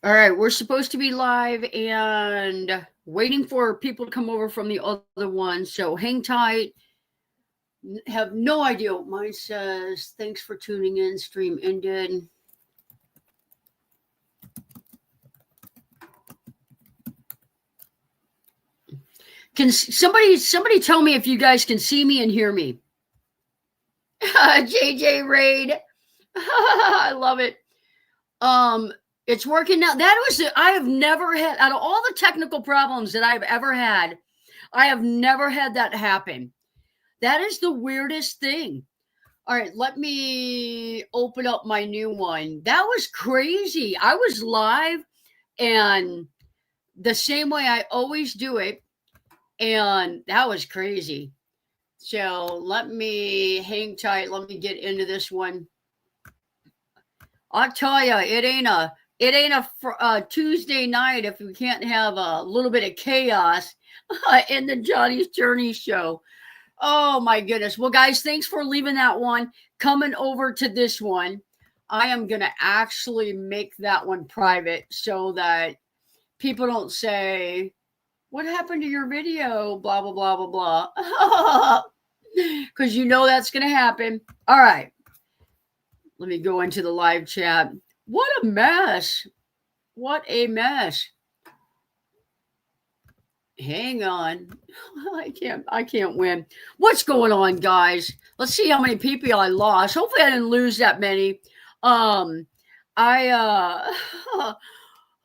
All right, we're supposed to be live and waiting for people to come over from the other one. So hang tight. Have no idea what mine says. Thanks for tuning in. Stream ended. Can somebody tell me if you guys can see me and hear me? JJ Raid. I love it. It's working now. I have never had, out of all the technical problems that I've ever had, I have never had that happen. That is the weirdest thing. All right, let me open up my new one. That was crazy. I was live and the same way I always do it, and that was crazy. So let me hang tight. Let me get into this one. I'll tell you, it ain't a Tuesday night if we can't have a little bit of chaos in the Johnny's Journey show. Oh my goodness. Well, guys, thanks for leaving that one. Coming over to this one, I am going to actually make that one private so that people don't say, what happened to your video? Blah, blah, blah, blah, blah. Because you know that's going to happen. All right. Let me go into the live chat. What a mess. What a mess. Hang on. I can't win. What's going on, guys? Let's see how many people I lost. Hopefully I didn't lose that many. I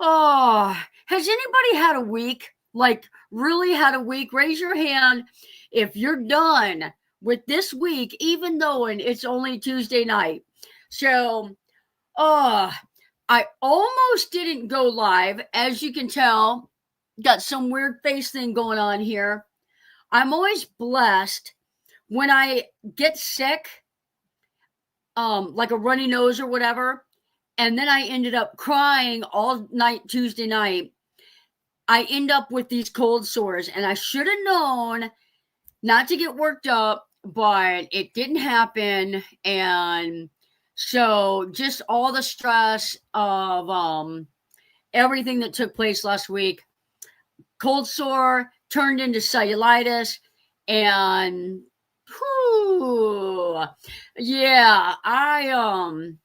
oh, has anybody had a week? Like really had a week? Raise your hand if you're done with this week, even though it's only Tuesday night. So, I almost didn't go live, as you can tell. Got some weird face thing going on here. I'm always blessed when I get sick, like a runny nose or whatever, and then I ended up crying all night Tuesday night. I end up with these cold sores, and I should have known not to get worked up, but it didn't happen. And so just all the stress of everything that took place last week, cold sore turned into cellulitis, and whew, yeah, I'll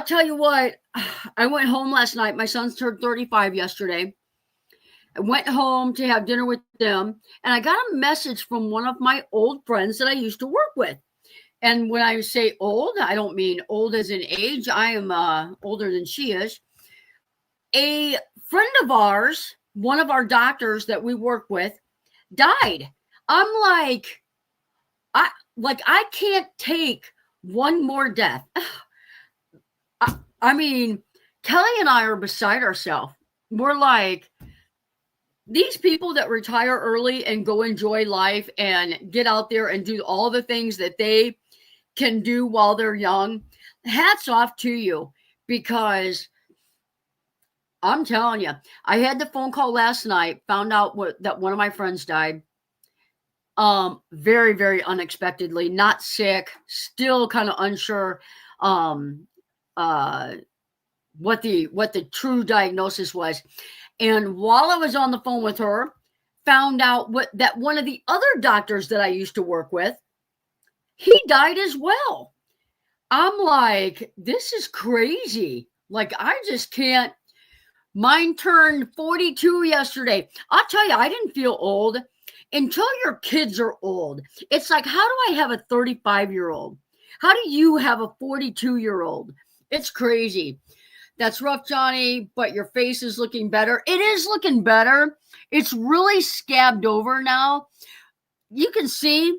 tell you what, I went home last night. My son turned 35 yesterday. I went home to have dinner with them, and I got a message from one of my old friends that I used to work with. And when I say old, I don't mean old as in age. I am older than she is. A friend of ours, one of our doctors that we work with, died. I'm like, I can't take one more death. I mean, Kelly and I are beside ourselves. We're like, these people that retire early and go enjoy life and get out there and do all the things that they can do while they're young, hats off to you, because I'm telling you, I had the phone call last night, found out that one of my friends died. Very, very unexpectedly, not sick, still kind of unsure what the true diagnosis was. And while I was on the phone with her, found out that one of the other doctors that I used to work with, he died as well. I'm like, this is crazy. Like, I just can't. Mine turned 42 yesterday. I'll tell you, I didn't feel old until your kids are old. It's like, how do I have a 35-year-old? How do you have a 42-year-old? It's crazy. That's rough, Johnny, but your face is looking better. It is looking better. It's really scabbed over now. You can see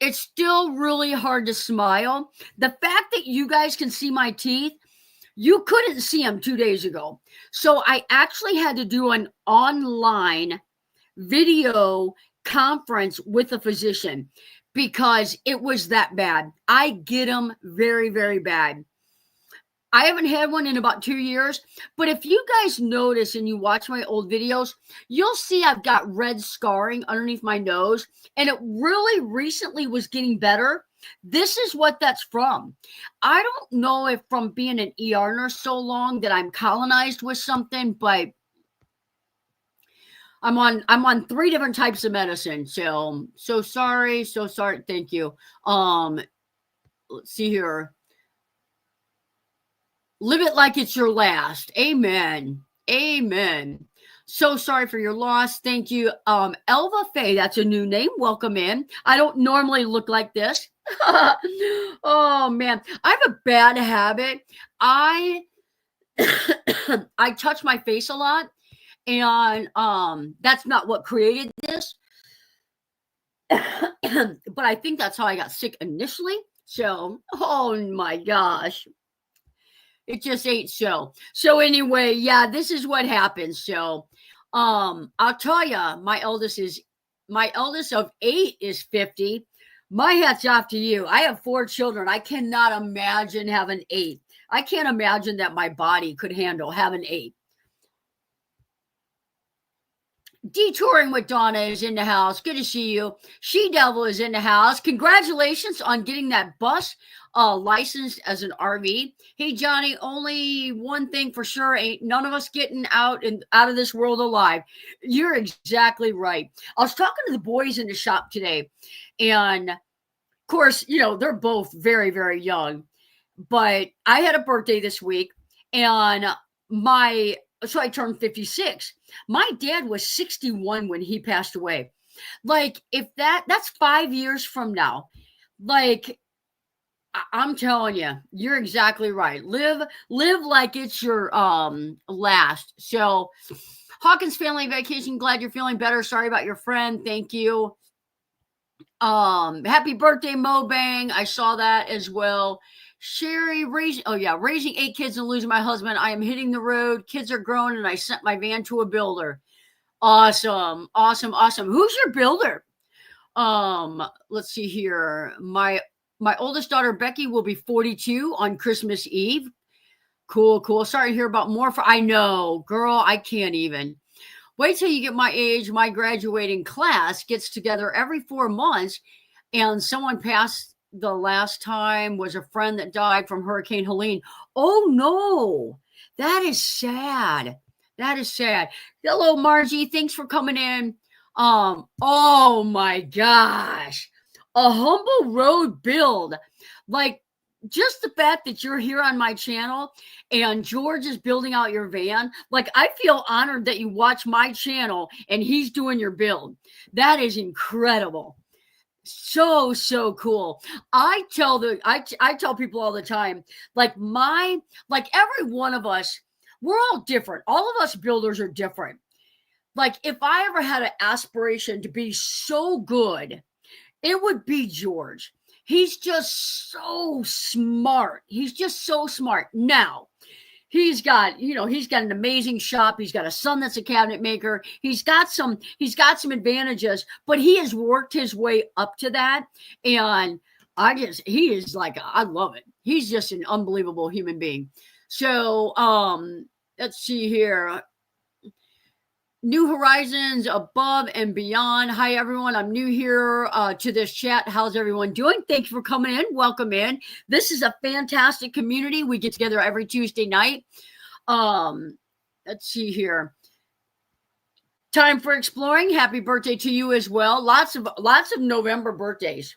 it's still really hard to smile. The fact that you guys can see my teeth, you couldn't see them 2 days ago. So I actually had to do an online video conference with a physician because it was that bad. I get them very, very bad. I haven't had one in about 2 years, but if you guys notice and you watch my old videos, you'll see I've got red scarring underneath my nose, and it really recently was getting better. This is what that's from. I don't know if from being an ER nurse so long that I'm colonized with something, but I'm on 3 different types of medicine. So sorry. Thank you. Let's see here. Live it like it's your last. Amen. Amen. So sorry for your loss. Thank you. Elva Faye, that's a new name. Welcome in. I don't normally look like this. Oh man. I have a bad habit. I I touch my face a lot, and that's not what created this. But I think that's how I got sick initially. So, oh my gosh. It just ain't so. So anyway, yeah, this is what happens. So, I'll tell you, my eldest of 8 is 50. My hat's off to you. I have 4 children. I cannot imagine having 8. I can't imagine that my body could handle having 8. Detouring with Donna is in the house. Good to see you. She Devil is in the house. Congratulations on getting that bus licensed as an RV. Hey Johnny, only one thing for sure: ain't none of us getting out of this world alive. You're exactly right. I was talking to the boys in the shop today, and of course, they're both very, very young. But I had a birthday this week, and so I turned 56. My dad was 61 when he passed away. Like, if that's 5 years from now. Like, I'm telling you, you're exactly right. Live like it's your last. So, Hawkins Family Vacation, glad you're feeling better. Sorry about your friend. Thank you. Happy birthday, Mobang. I saw that as well. Sherry, raising 8 kids and losing my husband. I am hitting the road. Kids are grown, and I sent my van to a builder. Awesome. Who's your builder? Let's see here. My oldest daughter, Becky, will be 42 on Christmas Eve. Cool. Sorry to hear about more. I know, girl, I can't even. Wait till you get my age. My graduating class gets together every 4 months, and someone passed the last time was a friend that died from Hurricane Helene. Oh no, that is sad. Hello, Margie. Thanks for coming in. Oh my gosh, a humble road build. Like, just the fact that you're here on my channel and George is building out your van, like, I feel honored that you watch my channel and he's doing your build. That is incredible. So cool. I tell people all the time, like every one of us, we're all different. All of us builders are different. Like, if I ever had an aspiration to be so good, it would be George. He's just so smart. Now, he's got an amazing shop. He's got a son that's a cabinet maker. He's got some advantages, but he has worked his way up to that. And I love it. He's just an unbelievable human being. So, let's see here. New Horizons Above and Beyond. Hi, everyone. I'm new here to this chat. How's everyone doing? Thank you for coming in. Welcome in. This is a fantastic community. We get together every Tuesday night. Let's see here. Time for exploring. Happy birthday to you as well. Lots of November birthdays.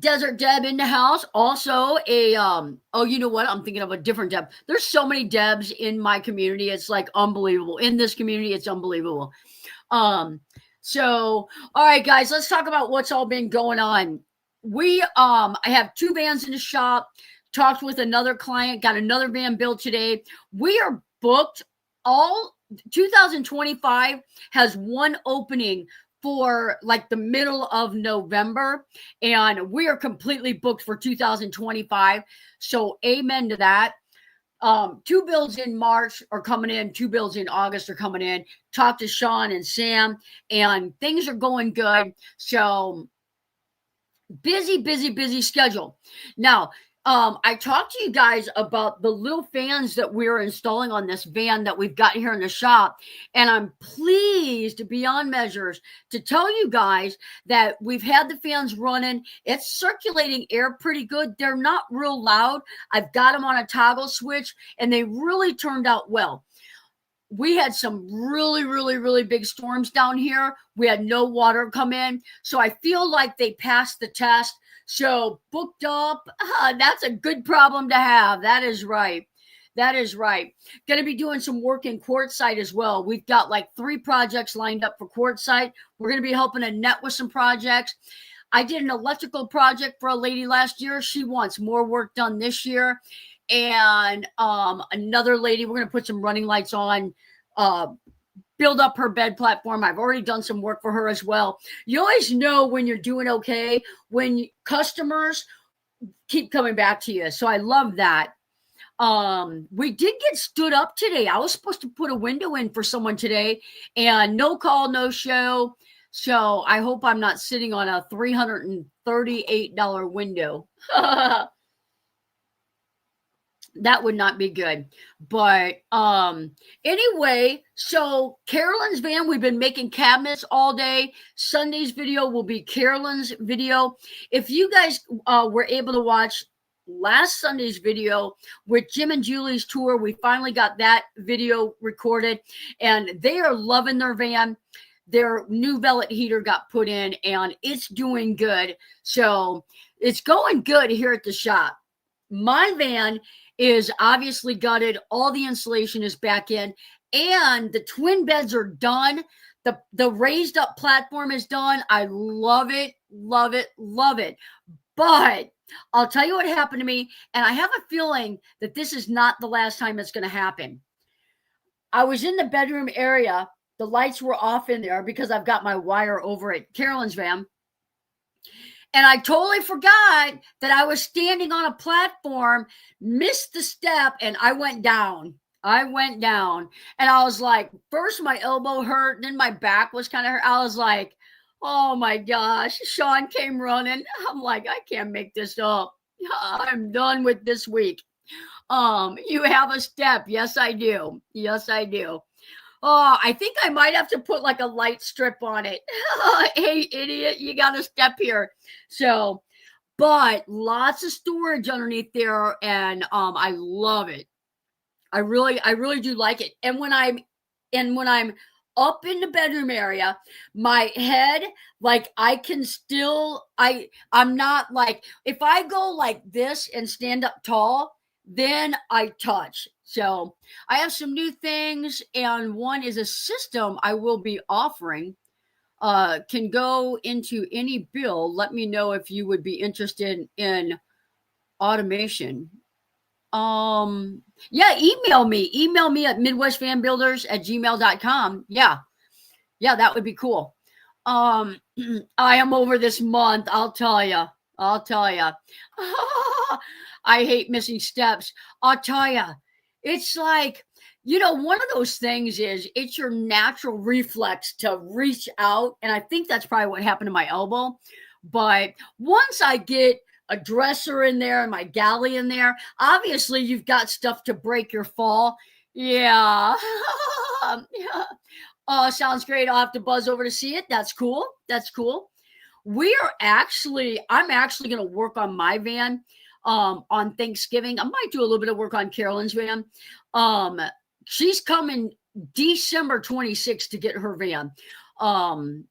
Desert Deb in the house. Also you know what? I'm thinking of a different Deb. There's so many Debs in my community. It's like unbelievable. In this community, it's unbelievable. So, all right, guys, let's talk about what's all been going on. I have 2 vans in the shop. Talked with another client, got another van built today. We are booked. All 2025 has one opening for like the middle of November, and we are completely booked for 2025. So amen to that. 2 builds in March are coming in. 2 builds in August are coming in. Talk to Sean and Sam, and things are going good. So busy schedule. Now, I talked to you guys about the little fans that we're installing on this van that we've got here in the shop. And I'm pleased beyond measures to tell you guys that we've had the fans running. It's circulating air pretty good. They're not real loud. I've got them on a toggle switch and they really turned out well. We had some really big storms down here. We had no water come in. So I feel like they passed the test. So booked up, that's a good problem to have. That is right. That is right. Going to be doing some work in Quartzsite as well. We've got like 3 projects lined up for Quartzsite. We're going to be helping Annette with some projects. I did an electrical project for a lady last year. She wants more work done this year. And another lady, we're going to put some running lights on, build up her bed platform. I've already done some work for her as well. You always know when you're doing okay, when customers keep coming back to you. So I love that. We did get stood up today. I was supposed to put a window in for someone today and no call, no show. So I hope I'm not sitting on a $338 window. That would not be good. But anyway, so Carolyn's van, we've been making cabinets all day. Sunday's video will be Carolyn's video. If you guys were able to watch last Sunday's video with Jim and Julie's tour, we finally got that video recorded and they are loving their van. Their new velvet heater got put in and it's doing good. So it's going good here at the shop. My van is obviously gutted. All the insulation is back in and the twin beds are done. The raised up platform is done. I love it. But I'll tell you what happened to me. And I have a feeling that this is not the last time it's going to happen. I was in the bedroom area. The lights were off in there because I've got my wire over at Carolyn's van. And I totally forgot that I was standing on a platform, missed the step, and I went down. And I was like, first my elbow hurt, then my back was kind of hurt. I was like, oh my gosh. Sean came running. I'm like, I can't make this up. I'm done with this week. You have a step. Yes, I do. Oh, I think I might have to put like a light strip on it. Hey, idiot, you got to step here. So, but lots of storage underneath there. And I love it. I really do like it. And when I'm up in the bedroom area, my head, like I can still, I'm not like, if I go like this and stand up tall, then I touch. So I have some new things, and one is a system I will be offering. Can go into any bill. Let me know if you would be interested in automation. Yeah, email me at midwestvanbuilders@gmail.com. Yeah, that would be cool. I am over this month. I'll tell you. I hate missing steps. I'll tell you. It's like, one of those things is it's your natural reflex to reach out. And I think that's probably what happened to my elbow. But once I get a dresser in there and my galley in there, obviously you've got stuff to break your fall. Yeah. Sounds great. I'll have to buzz over to see it. That's cool. I'm actually going to work on my van. On Thanksgiving. I might do a little bit of work on Carolyn's van. She's coming December 26th to get her van. And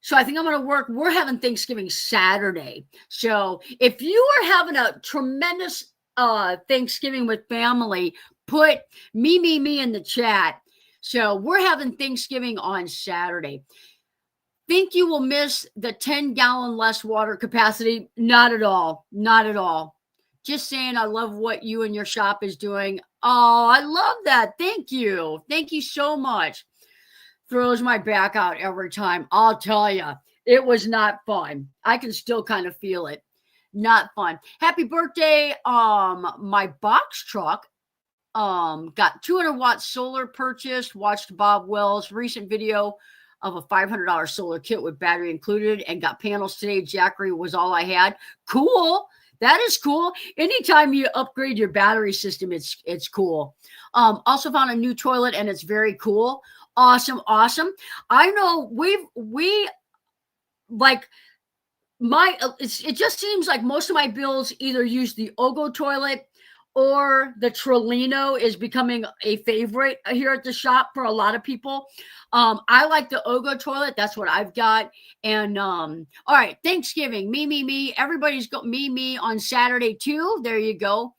so I think I'm going to work. We're having Thanksgiving Saturday. So if you are having a tremendous Thanksgiving with family, put me in the chat. So we're having Thanksgiving on Saturday. Think you will miss the 10-gallon less water capacity? Not at all. Just saying, I love what you and your shop is doing. Oh, I love that. Thank you so much. Throws my back out every time. I'll tell you, it was not fun. I can still kind of feel it. Not fun. Happy birthday. My box truck got 200-watt solar purchased. Watched Bob Wells' recent video of a $500 solar kit with battery included and got panels today. Jackery was all I had. Cool. That is cool. Anytime you upgrade your battery system, it's cool. Also found a new toilet and it's very cool. Awesome. I know we like it just seems like most of my builds either use the Ogo toilet or the Trolino is becoming a favorite here at the shop for a lot of people. I like the Ogo toilet. That's what I've got. And all right, Thanksgiving, me. Everybody's got me on Saturday too. There you go.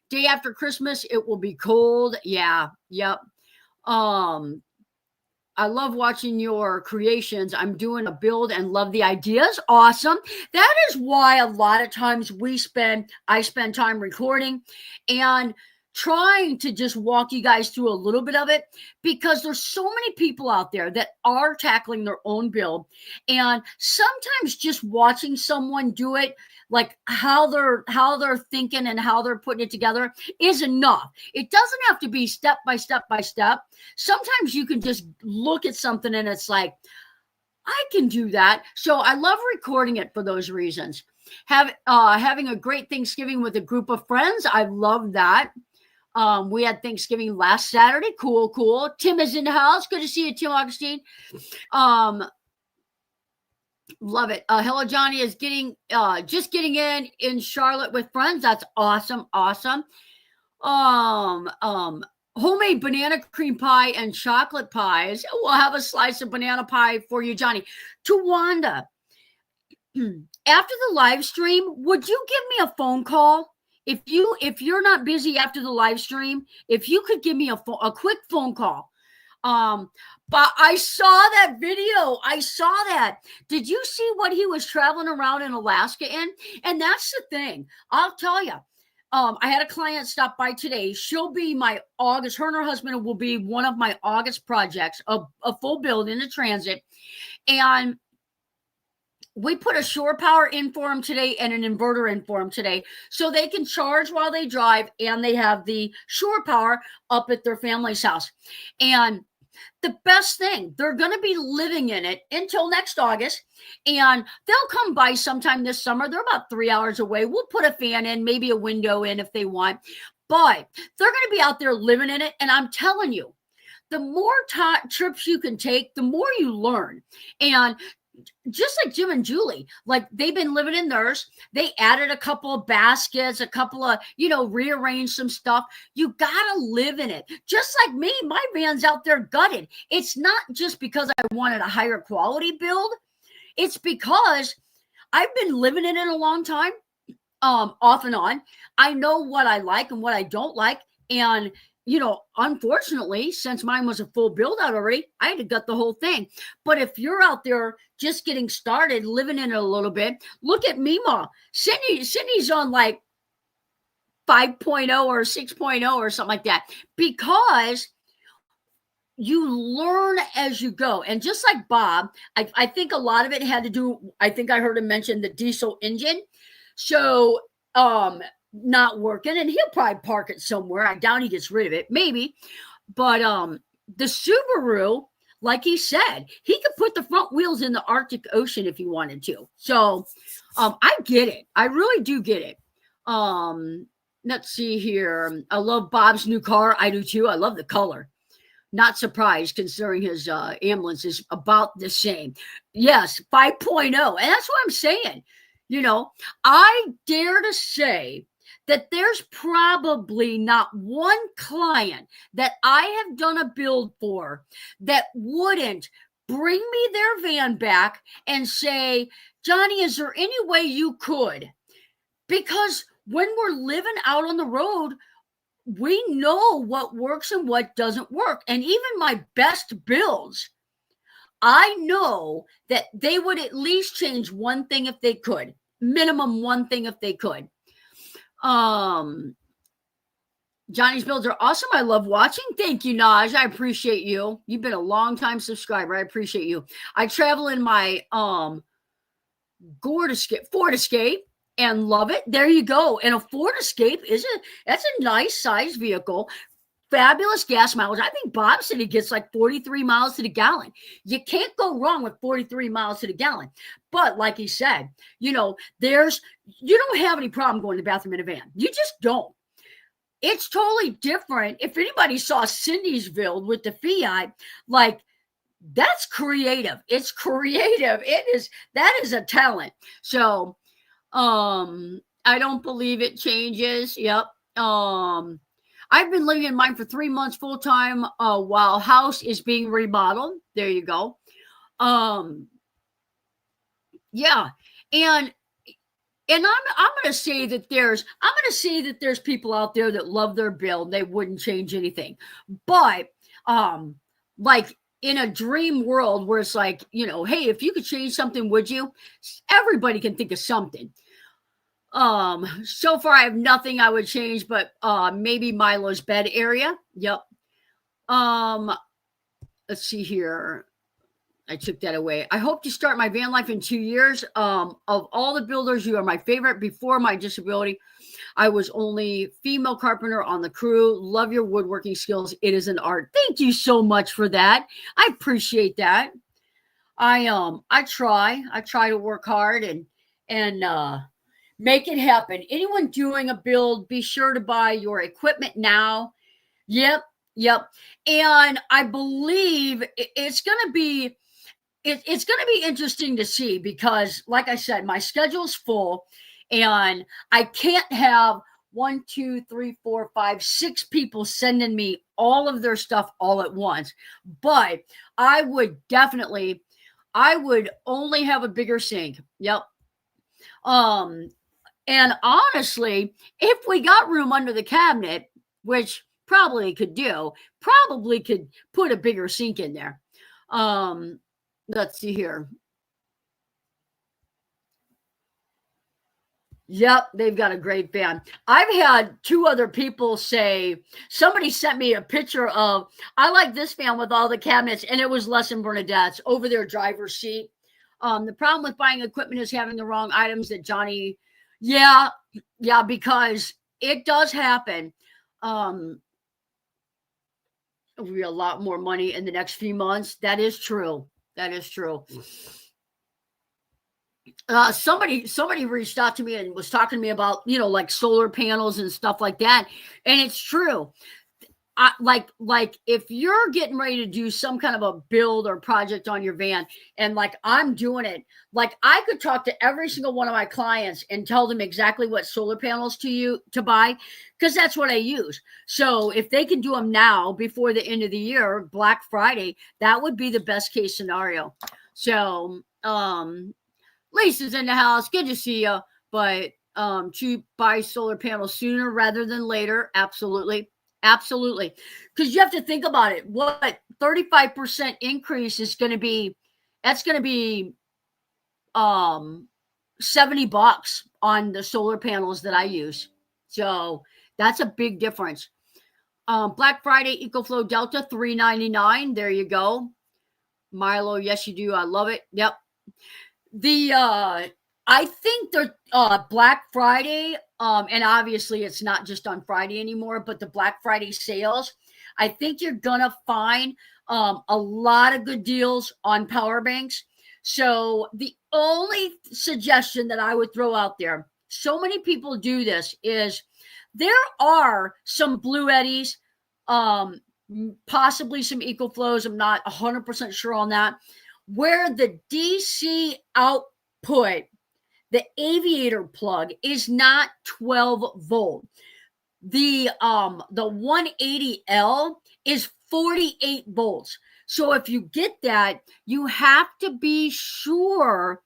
Day after Christmas, it will be cold. Yeah, yep. I love watching your creations. I'm doing a build and love the ideas. Awesome. That is why a lot of times I spend time recording and trying to just walk you guys through a little bit of it, because there's so many people out there that are tackling their own build. And sometimes just watching someone do it, like how they're thinking and how they're putting it together, is enough. It doesn't have to be step by step by step. Sometimes you can just look at something and it's like, I can do that. So I love recording it for those reasons. Having a great Thanksgiving with a group of friends. I love that. We had Thanksgiving last Saturday. Cool. Tim is in the house. Good to see you, Tim Augustine. Love it. Hello, Johnny is just getting in Charlotte with friends. That's awesome. Homemade banana cream pie and chocolate pies. We'll have a slice of banana pie for you, Johnny. To Wanda, after the live stream, would you give me a phone call? If you're not busy after the live stream, if you could give me a quick phone call. But I saw that video. I saw that. Did you see what he was traveling around in Alaska in? And that's the thing. I'll tell you. I had a client stop by today. She'll be my August. Her and her husband will be one of my August projects, a full build in the transit. And we put a shore power in for them today and an inverter in for them today, so they can charge while they drive, and they have the shore power up at their family's house. And the best thing, they're going to be living in it until next August, and they'll come by sometime this summer. They're about 3 hours away. We'll put a fan in, maybe a window in if they want, but they're going to be out there living in it. And I'm telling you, the more trips you can take, the more you learn. And just like Jim and Julie, like they've been living in theirs. They added a couple of baskets, a couple of, rearranged some stuff. You got to live in it. Just like me, my van's out there gutted. It's not just because I wanted a higher quality build. It's because I've been living in it a long time, off and on. I know what I like and what I don't like. And unfortunately, since mine was a full build out already, I had to gut the whole thing. But if you're out there just getting started, living in it a little bit, look at Mima. Sydney's on like 5.0 or 6.0 or something like that, because you learn as you go. And just like Bob, I think a lot of it had to do, I think I heard him mention the diesel engine. So, not working, and he'll probably park it somewhere. I doubt he gets rid of it, maybe. But the Subaru, like he said, he could put the front wheels in the Arctic Ocean if he wanted to. So I get it. I really do get it. Let's see here. I love Bob's new car. I do too. I love the color. Not surprised, considering his ambulance is about the same. Yes, 5.0. And that's what I'm saying. I dare to say that there's probably not one client that I have done a build for that wouldn't bring me their van back and say, Johnny, is there any way you could? Because when we're living out on the road, we know what works and what doesn't work. And even my best builds, I know that they would at least change one thing if they could. Minimum one thing if they could. Johnny's builds are awesome. I love watching. Thank you, Naj. I appreciate you. You've been a long time subscriber. I appreciate you. I travel in my Ford Escape and love it. There you go. And a Ford Escape that's a nice size vehicle. fabulous gas mileage. I think Bob said he gets like 43 miles to the gallon. You can't go wrong with 43 miles to the gallon. But like he said, you don't have any problem going to the bathroom in a van. You just don't. It's totally different. If anybody saw Cindy's build with the Fiat, like, that's creative. It's creative. That is a talent. So, I don't believe it changes. Yep. I've been living in mine for 3 months full time, while house is being remodeled. There you go. Yeah. And I'm going to say that there's people out there that love their build. They wouldn't change anything. But, like, in a dream world where it's like, hey, if you could change something, would you? Everybody can think of something. So far I have nothing I would change, but maybe Milo's bed area. Yep. Let's see here. I took that away. I hope to start my van life in 2 years. Of all the builders, you are my favorite. Before my disability, I was only female carpenter on the crew. Love your woodworking skills. It is an art. Thank you so much for that. I appreciate that. I try to work hard and make it happen. Anyone doing a build, be sure to buy your equipment now. Yep. And I believe it's going to be interesting to see because, like I said, my schedule's full and I can't have 1, 2, 3, 4, 5, 6 people sending me all of their stuff all at once. But I would only have a bigger sink. Yep. And honestly, if we got room under the cabinet, which probably could put a bigger sink in there. Let's see here. Yep, they've got a great van. I've had 2 other people say, somebody sent me a picture of, I like this van with all the cabinets, and it was Les and Bernadette's over their driver's seat. The problem with buying equipment is having the wrong items that Johnny, yeah, because it does happen. It'll be a lot more money in the next few months. That is true. Somebody reached out to me and was talking to me about, like solar panels and stuff like that. And it's true. Like if you're getting ready to do some kind of a build or project on your van and like I'm doing it, like I could talk to every single one of my clients and tell them exactly what solar panels to buy because that's what I use. So if they can do them now before the end of the year, Black Friday, that would be the best case scenario. So, Lisa's in the house. Good to see you. But to buy solar panels sooner rather than later. Absolutely. Because you have to think about it. What 35% increase is going to be? That's going to be $70 on the solar panels that I use. So that's a big difference. Black Friday EcoFlow Delta $399. There you go. Milo, yes you do. I love it. Yep. I think the Black Friday, and obviously it's not just on Friday anymore, but the Black Friday sales, I think you're gonna find a lot of good deals on power banks. So the only suggestion that I would throw out there, so many people do this, is there are some Blue Eddies, possibly some EcoFlows. I'm not 100% sure on that, where the DC output, the aviator plug, is not 12 volt. The 180L is 48 volts. So if you get that, you have to be sure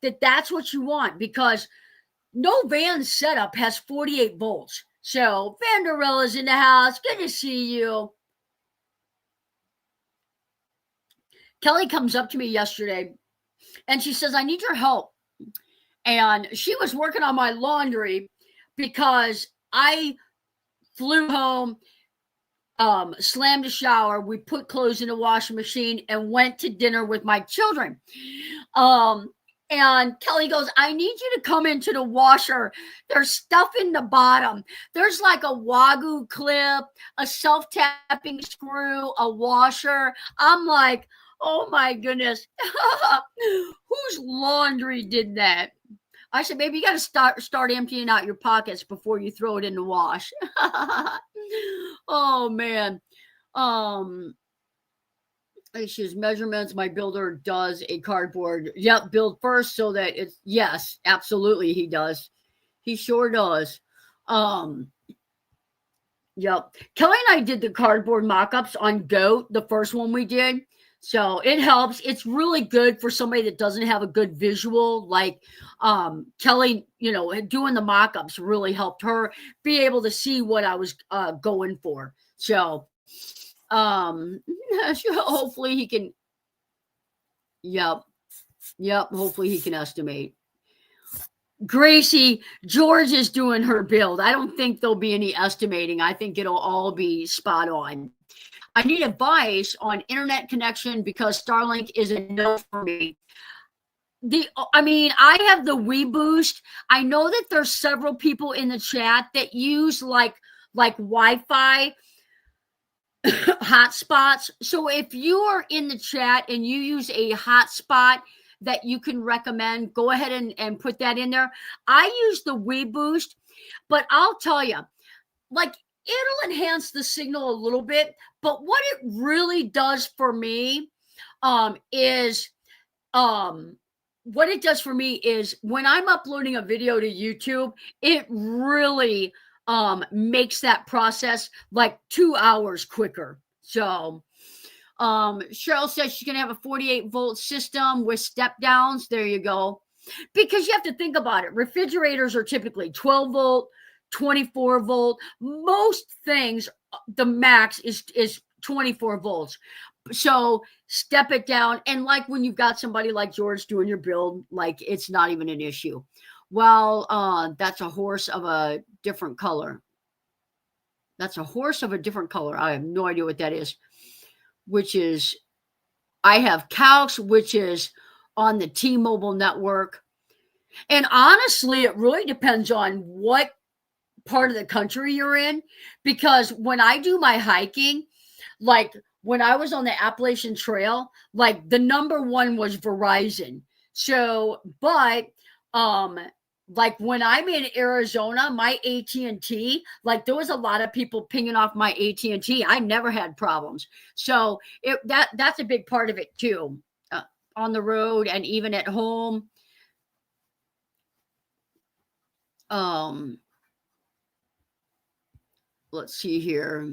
that that's what you want, because no van setup has 48 volts. So Vanderilla's in the house. Good to see you. Kelly comes up to me yesterday and she says, I need your help. And she was working on my laundry because I flew home, slammed a shower. We put clothes in a washing machine and went to dinner with my children. And Kelly goes, I need you to come into the washer. There's stuff in the bottom. There's like a Wagyu clip, a self-tapping screw, a washer. I'm like, oh my goodness. Whose laundry did that? I said, baby, you got to start emptying out your pockets before you throw it in the wash. Oh man. Issues measurements. My builder does a cardboard. Yep, build first so that it's yes, absolutely he does. He sure does. Yep. Kelly and I did the cardboard mock-ups on Goat, the first one we did. So it helps. It's really good for somebody that doesn't have a good visual. Like Kelly, doing the mock-ups really helped her be able to see what I was going for. So hopefully he can. Yep. Hopefully he can estimate. Gracie, George is doing her build. I don't think there'll be any estimating. I think it'll all be spot on. I need advice on internet connection because Starlink is a no for me. I have the WeBoost. I know that there's several people in the chat that use like Wi-Fi hotspots. So if you are in the chat and you use a hotspot that you can recommend, go ahead and put that in there. I use the WeBoost, but I'll tell you, like, it'll enhance the signal a little bit, but what it really does for me is when I'm uploading a video to YouTube, it really makes that process like 2 hours quicker. So Cheryl says she's going to have a 48-volt system with step downs. There you go. Because you have to think about it. Refrigerators are typically 12 volt, 24 volt. Most things, the max is 24 volts. So step it down. And like when you've got somebody like George doing your build, like it's not even an issue. Well, that's a horse of a different color. That's a horse of a different color. I have no idea what that is. Which is, I have Calx, which is on the T-Mobile network. And honestly, it really depends on what part of the country you're in. Because when I do my hiking, like when I was on the Appalachian Trail, like the number one was Verizon. So, but like when I'm in Arizona, my AT&T, like there was a lot of people pinging off my AT&T. I never had problems. So that's a big part of it too, on the road and even at home. Let's see here.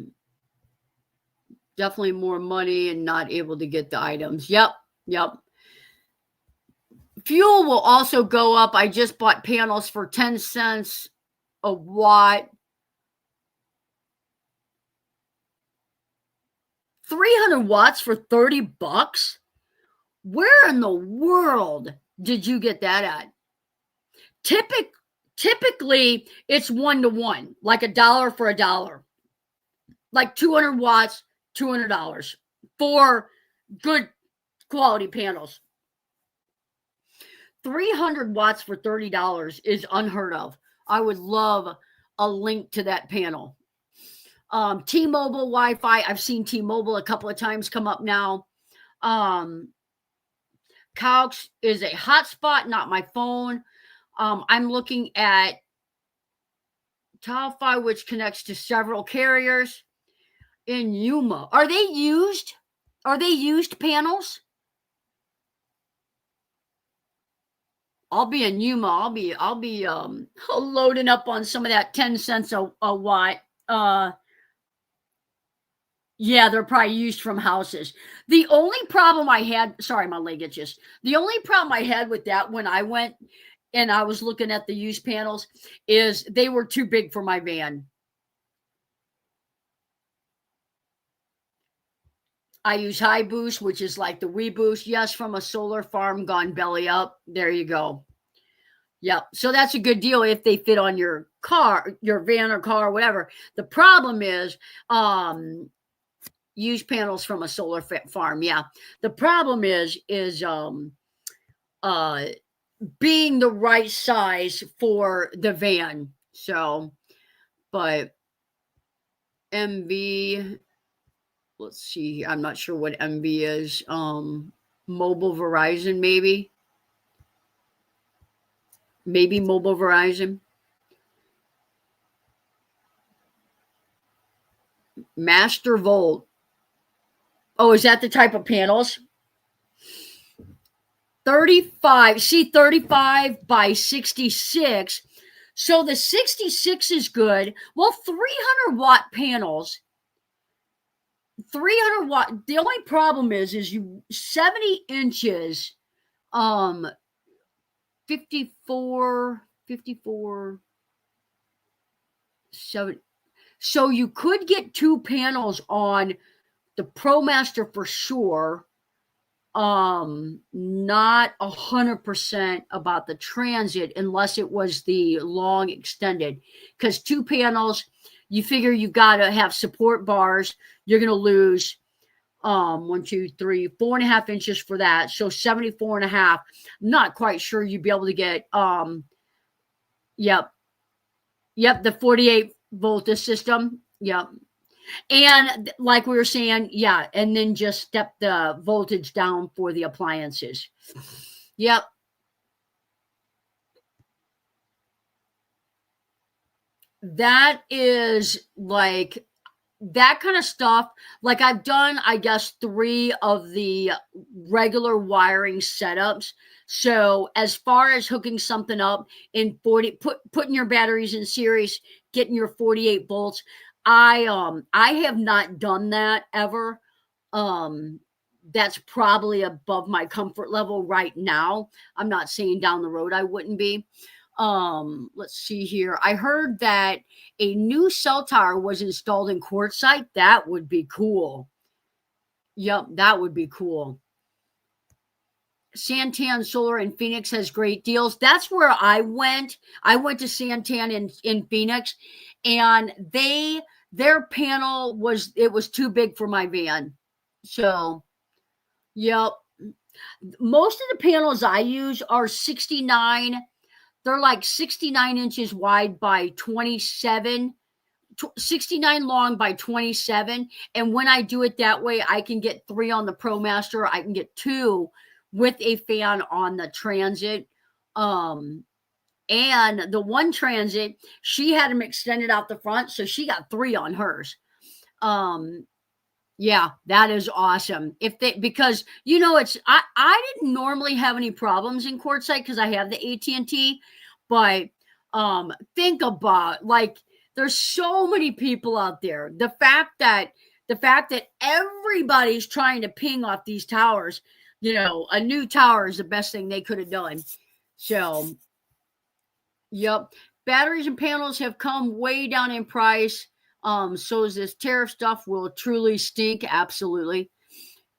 Definitely more money and not able to get the items. Yep. Fuel will also go up. I just bought panels for 10 cents a watt. 300 watts for $30? Where in the world did you get that at? Typically, it's 1-to-1, like $1 for $1. Like 200 watts, $200 for good quality panels. 300 watts for $30 is unheard of. I would love a link to that panel. T-Mobile Wi-Fi. I've seen T-Mobile a couple of times come up now. Calx is a hotspot, not my phone. I'm looking at Talfi, which connects to several carriers in Yuma. Are they used? Are they used panels? I'll be in Yuma. I'll be loading up on some of that 10 cents a watt. Yeah, they're probably used from houses. The only problem I had, sorry, my leg itches. The only problem I had with that when I went and I was looking at the used panels is they were too big for my van. I use High Boost, which is like the WeBoost. Yes, from a solar farm gone belly up. There you go. Yep. So that's a good deal if they fit on your car, your van or car, or whatever. The problem is use panels from a solar farm. Yeah. The problem is being the right size for the van. So, but MV, let's see, I'm not sure what MV is. Mobile Verizon, maybe Mobile Verizon. Master Volt. Oh, is that the type of panels? 35. See, 35 by 66. So the 66 is good. Well, 300 watt panels. 300 watt. The only problem is you 70 inches. 54. 7. So you could get 2 panels on the ProMaster for sure. Not 100% about the Transit unless it was the long extended, because 2 panels, you figure you got to have support bars. You're going to lose 1, 2, 3, 4.5 inches for that. So 74.5. Not quite sure you'd be able to get, yep, the 48 voltage system. Yep. And like we were saying, yeah, and then just step the voltage down for the appliances. Yep. That is like that kind of stuff. Like I've done, I guess, 3 of the regular wiring setups. So as far as hooking something up in 40, putting your batteries in series, getting your 48 volts, I have not done that ever. That's probably above my comfort level right now. I'm not saying down the road I wouldn't be. Let's see here. I heard that a new cell tower was installed in Quartzsite. That would be cool. Yep, that would be cool. Santan Solar in Phoenix has great deals. That's where I went. I went to Santan in Phoenix, and their panel was too big for my van. So, yep. Most of the panels I use are 69. They're like 69 inches wide by 27, 69 long by 27. And when I do it that way, I can get 3 on the ProMaster. I can get 2 with a fan on the Transit. And the one Transit, she had them extended out the front, so she got 3 on hers. Yeah, that is awesome. Because I didn't normally have any problems in Quartzsite because I have the AT&T, but think about, like, there's so many people out there. The fact that everybody's trying to ping off these towers, a new tower is the best thing they could have done. So, yep. Batteries and panels have come way down in price. So is this tariff stuff will truly stink. Absolutely.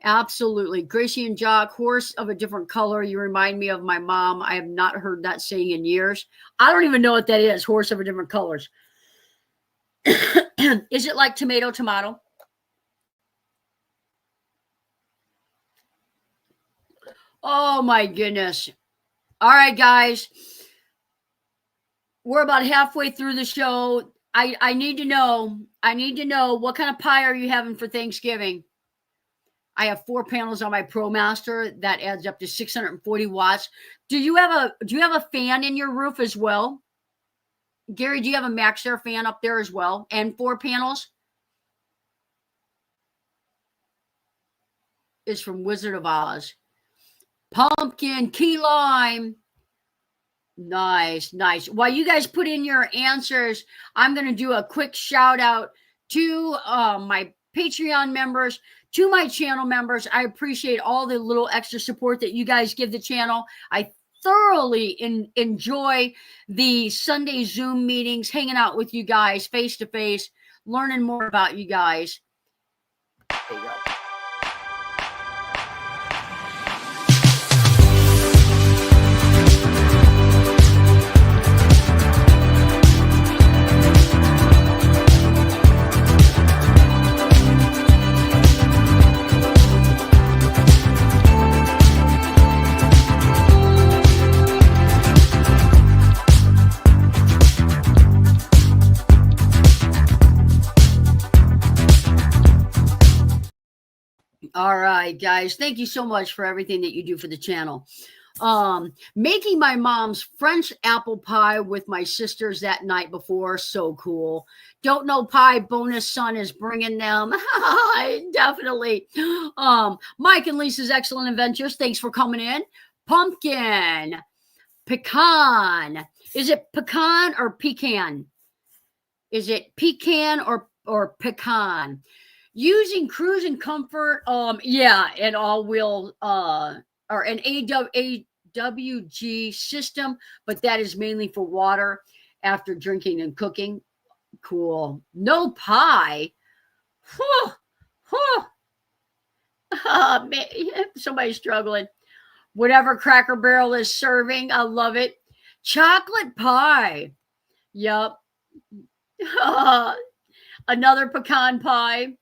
Absolutely. Gracie and Jock, horse of a different color. You remind me of my mom. I have not heard that saying in years. I don't even know what that is. Horse of a different colors. Is it like tomato? Oh my goodness. All right, guys. We're about halfway through the show. I need to know what kind of pie are you having for Thanksgiving? I have 4 panels on my ProMaster. That adds up to 640 watts. Do you have a fan in your roof as well? Gary, do you have a MaxxAir fan up there as well? And 4 panels? It's from Wizard of Oz. Pumpkin, key lime. Nice. While you guys put in your answers, I'm going to do a quick shout out to my Patreon members, to my channel members. I appreciate all the little extra support that you guys give the channel. I thoroughly enjoy the Sunday Zoom meetings, hanging out with you guys face to face, learning more about you guys. There you go. All right, guys. Thank you so much for everything that you do for the channel. Making my mom's French apple pie with my sisters that night before. So cool. Don't know pie bonus son is bringing them. Definitely. Mike and Lisa's Excellent Adventures. Thanks for coming in. Pumpkin. Pecan. Is it pecan or pecan? Is it pecan or pecan? Using cruise and comfort. Yeah, an all-wheel or an AWG system, but that is mainly for water after drinking and cooking. Cool. No pie. Whew, whew. Oh, man, somebody's struggling. Whatever Cracker Barrel is serving, I love it. Chocolate pie. Yup. Another pecan pie.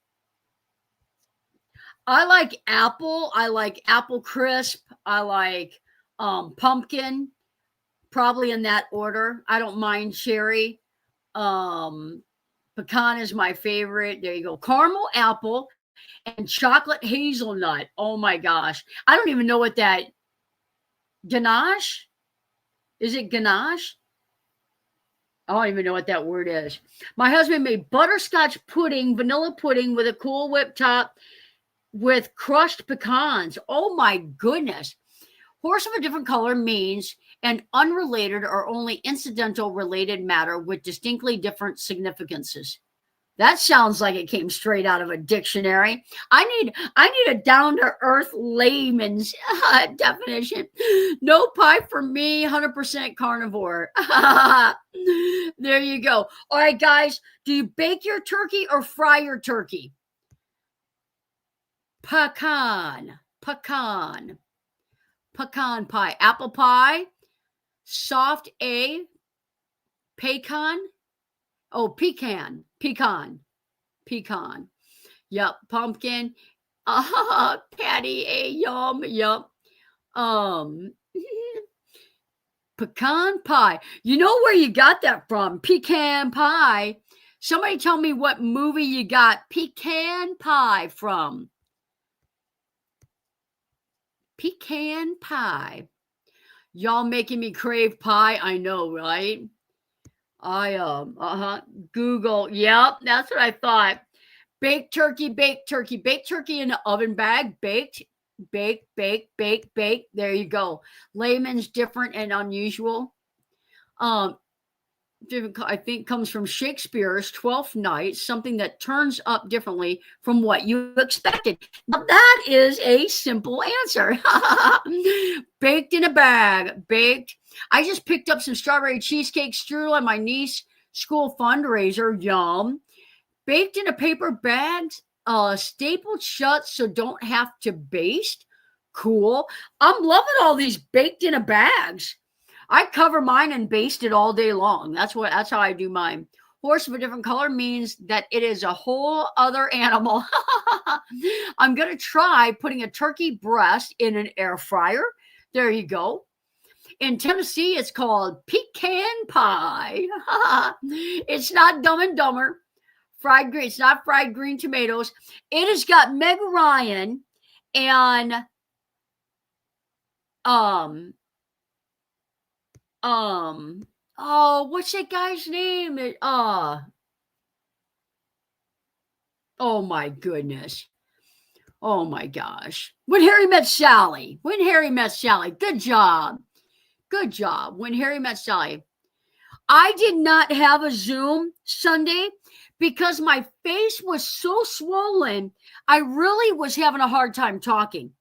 I like apple. I like apple crisp. I like pumpkin, probably in that order. I don't mind cherry. Pecan is my favorite. There you go. Caramel apple and chocolate hazelnut. Oh my gosh. I don't even know what that ganache? Is it ganache? I don't even know what that word is. My husband made butterscotch pudding, vanilla pudding with a Cool Whip top with crushed pecans. Oh my goodness. Horse of a different color means an unrelated or only incidental related matter with distinctly different significances. That sounds like it came straight out of a dictionary. I need a down-to-earth layman's definition. No pie for me, 100% carnivore. There you go. All right, guys, do you bake your turkey or fry your turkey? Pecan pie, apple pie, soft A, pecan. Oh, pecan. Yep, pumpkin. Patty A, yum. Pecan pie. You know where you got that from? Pecan pie. Somebody tell me what movie you got pecan pie from. Pecan pie. Y'all making me crave pie. I know, right? Google. Yep, that's what I thought. Baked turkey in the oven bag. Baked. There you go. Layman's different and unusual. I think comes from Shakespeare's Twelfth Night, something that turns up differently from what you expected. Now that is a simple answer. Baked in a bag. Baked. I just picked up some strawberry cheesecake strudel at my niece's school fundraiser. Yum. Baked in a paper bag, stapled shut so don't have to baste. Cool. I'm loving all these baked in a bags. I cover mine and baste it all day long. That's how I do mine. Horse of a different color means that it is a whole other animal. I'm going to try putting a turkey breast in an air fryer. There you go. In Tennessee, it's called pecan pie. It's not Dumb and Dumber. Fried green. It's not fried green tomatoes. It has got Meg Ryan and what's that guy's name? Oh my goodness. Oh my gosh. When Harry Met Sally. Good job. When Harry Met Sally. I did not have a Zoom Sunday because my face was so swollen. I really was having a hard time talking.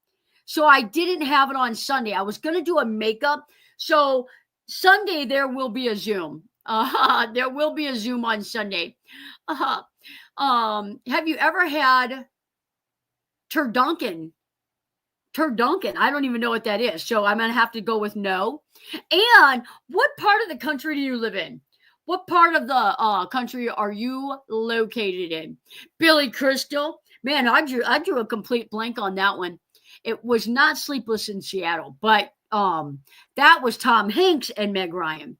So I didn't have it on Sunday. I was going to do a makeup. So Sunday, there will be a Zoom. There will be a Zoom on Sunday. Have you ever had turducken? I don't even know what that is. So I'm going to have to go with no. And what part of the country do you live in? What part of the country are you located in? Billy Crystal. Man, I drew a complete blank on that one. It was not Sleepless in Seattle, but that was Tom Hanks and Meg Ryan.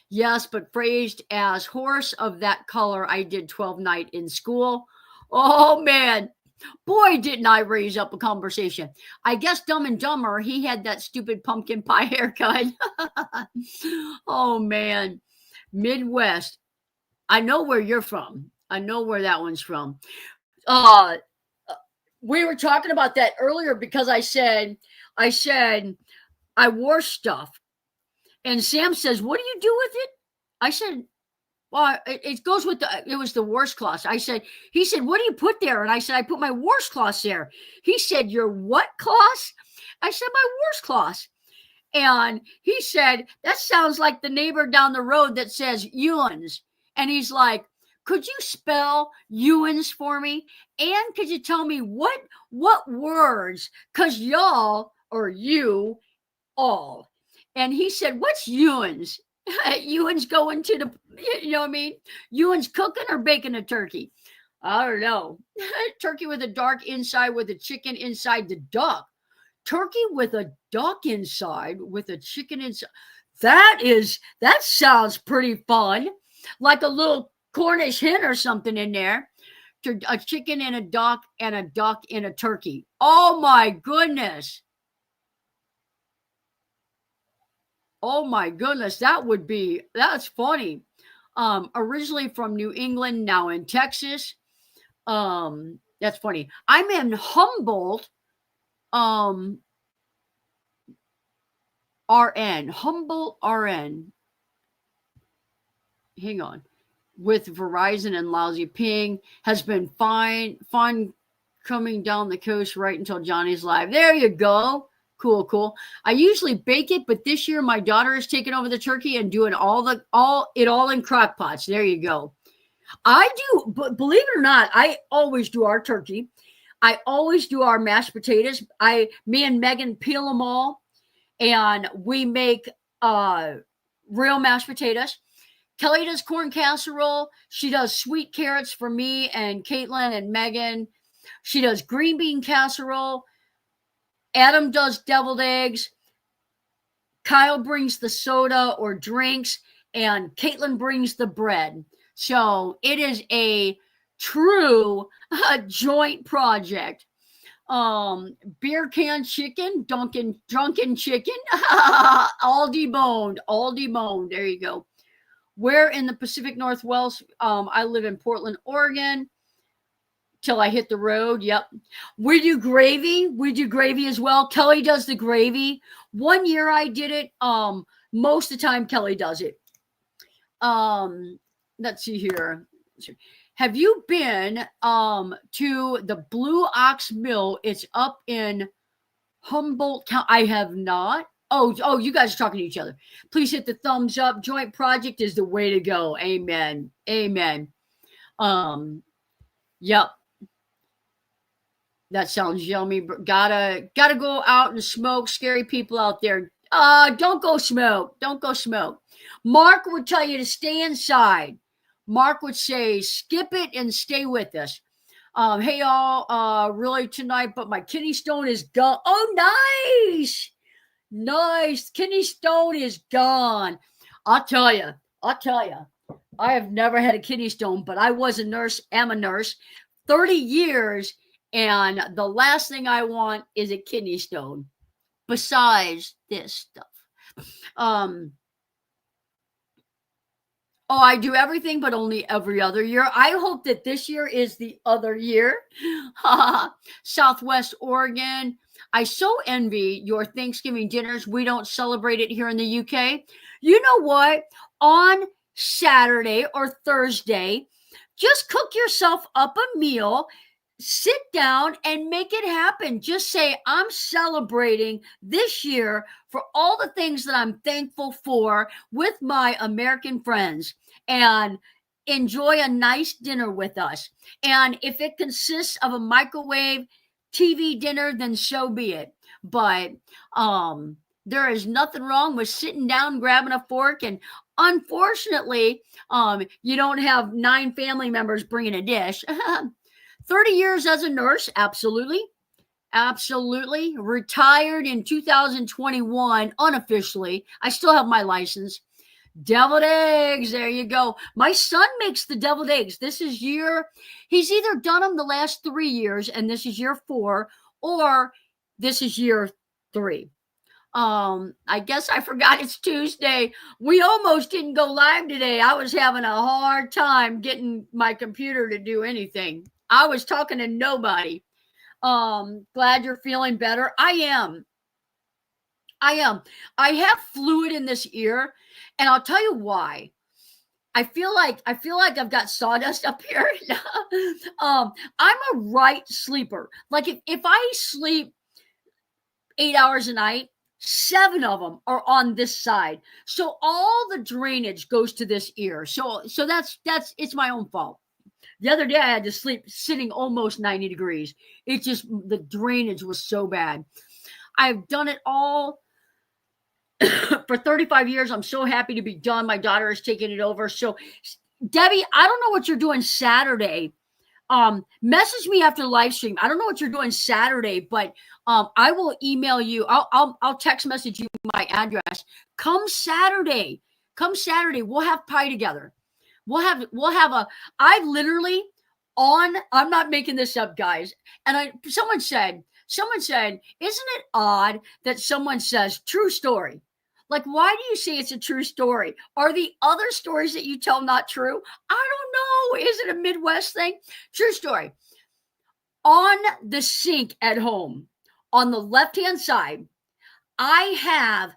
Yes, but phrased as horse of that color, I did 12 night in school. Oh man, Boy, didn't I raise up a conversation. I guess Dumb and Dumber, he had that stupid pumpkin pie haircut. Oh, man. Midwest. I know where you're from. I know where that one's from. Uh, we were talking about that earlier because I said I wore stuff. And Sam says, "What do you do with it?" I said, "Well, it goes with it was the washcloth." He said, "What do you put there?" And I said, "I put my washcloth there." He said, "Your what cloth?" I said, "My washcloth." And he said, "That sounds like the neighbor down the road that says Ewan's." And he's like, "Could you spell Ewan's for me? And could you tell me what words? Because y'all or you all." And he said, "What's Ewan's?" Ewan's going to the, you know what I mean? Ewan's cooking or baking a turkey? I don't know. Turkey with a dark inside with a chicken inside the duck. Turkey with a duck inside with a chicken inside. That sounds pretty fun. Like a little Cornish hen or something in there. A chicken in a duck and a duck in a turkey. Oh my goodness. Oh my goodness, that's funny. Originally from New England, now in Texas. That's funny. I'm in Humboldt, RN, Humboldt, RN. Hang on. With Verizon and lousy ping. Has been fun coming down the coast right until Johnny's live. There you go. Cool. I usually bake it, but this year my daughter is taking over the turkey and doing all in crock pots. There you go. I do, but believe it or not, I always do our turkey. I always do our mashed potatoes. Me and Megan peel them all, and we make real mashed potatoes. Kelly does corn casserole. She does sweet carrots for me and Caitlin and Megan. She does green bean casserole. Adam does deviled eggs. Kyle brings the soda or drinks, and Caitlin brings the bread. So it is a true joint project. Beer can chicken, drunken chicken, all deboned. There you go. Where in the Pacific Northwest? I live in Portland, Oregon. Till I hit the road. Yep. We do gravy. We do gravy as well. Kelly does the gravy. One year I did it. Most of the time Kelly does it. Let's see here. Have you been to the Blue Ox Mill? It's up in Humboldt County. I have not. Oh, you guys are talking to each other. Please hit the thumbs up. Joint project is the way to go. Amen. Yep. That sounds yummy. Gotta go out and smoke. Scary people out there. Don't go smoke. Mark would tell you to stay inside. Mark would say, skip it and stay with us. Hey y'all, really tonight, but my kidney stone is gone. Oh, nice. Kidney stone is gone. I'll tell you. I have never had a kidney stone, but I was a nurse, am a nurse, 30 years. And the last thing I want is a kidney stone besides this stuff. I do everything, but only every other year. I hope that this year is the other year. Southwest Oregon. I so envy your Thanksgiving dinners. We don't celebrate it here in the UK. You know what? On Saturday or Thursday, just cook yourself up a meal. Sit down and make it happen. Just say, I'm celebrating this year for all the things that I'm thankful for with my American friends, and enjoy a nice dinner with us. And if it consists of a microwave TV dinner, then so be it. But there is nothing wrong with sitting down, grabbing a fork, and unfortunately, you don't have 9 family members bringing a dish. 30 years as a nurse, absolutely. Retired in 2021, unofficially. I still have my license. Deviled eggs. There you go. My son makes the deviled eggs. He's either done them the last 3 years, and this is year 4, or this is year 3. I guess I forgot it's Tuesday. We almost didn't go live today. I was having a hard time getting my computer to do anything. I was talking to nobody. Glad you're feeling better. I am. I have fluid in this ear, and I'll tell you why. I feel like I've got sawdust up here. I'm a right sleeper. Like if I sleep 8 hours a night, 7 of them are on this side. So all the drainage goes to this ear. So that's it's my own fault. The other day I had to sleep sitting almost 90 degrees. It just, the drainage was so bad. I've done it all for 35 years. I'm so happy to be done. My daughter is taking it over. So Debbie, I don't know what you're doing Saturday. Message me after the live stream. I don't know what you're doing Saturday, but I will email you. I'll text message you my address. Come Saturday. We'll have pie together. I literally I'm not making this up, guys. And someone said, isn't it odd that someone says true story? Like, why do you say it's a true story? Are the other stories that you tell not true? I don't know. Is it a Midwest thing? True story. On the sink at home, on the left-hand side, I have